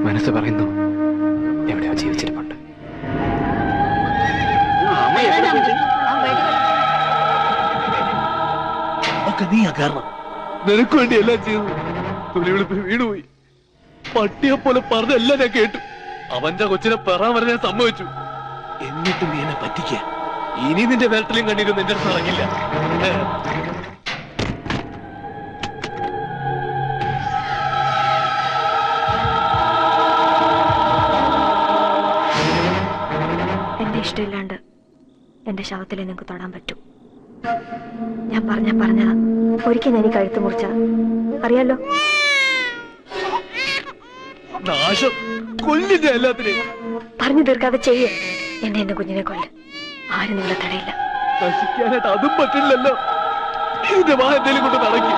മനസ്സ് പറയുന്നു എവിടെയോ ജീവിച്ചിരിപ്പുണ്ട്. ഒക്കെ നീയാ കാരണം. നിനക്ക് വേണ്ടി എല്ലാം ചെയ്തു. തൊലിവെളുപ്പിൽ വീണുപോയി. പട്ടിയെ പോലെ പറഞ്ഞെല്ലാം ഞാൻ കേട്ടു. അവന്റെ കൊച്ചിനെ പെറാൻ വരെ ഞാൻ സമ്മതിച്ചു. എന്നിട്ട് നീ എന്നെ പറ്റിക്ക. ഇനി നിന്റെ വേട്ടലും കണ്ണീരും നിന്റെ അടുത്ത് ഇറങ്ങില്ല. എന്റെ ഇഷ്ടമില്ലാണ്ട് എന്റെ ശവത്തിലെ നിങ്ങൾക്ക് തൊടാൻ പറ്റൂ. ഞാൻ പറഞ്ഞതാ. ഒരിക്കൽ ഞാൻ ഈ കഴുത്ത് മുറിച്ച അറിയാലോ. നാശം കൊല്ലില്ല എല്ലാത്തിനെയും. പറഞ്ഞു തീർക്കാതെ ചെയ്യേ. എന്റെ കുഞ്ഞിനെ കൊല്ല. ആരും നിങ്ങളെ തടയില്ല. നശിക്കാനായിട്ട് അതും പറ്റില്ലല്ലോ. ഇതിന്റെ വാ എന്തെങ്കിലും കൊണ്ട് നടക്കി.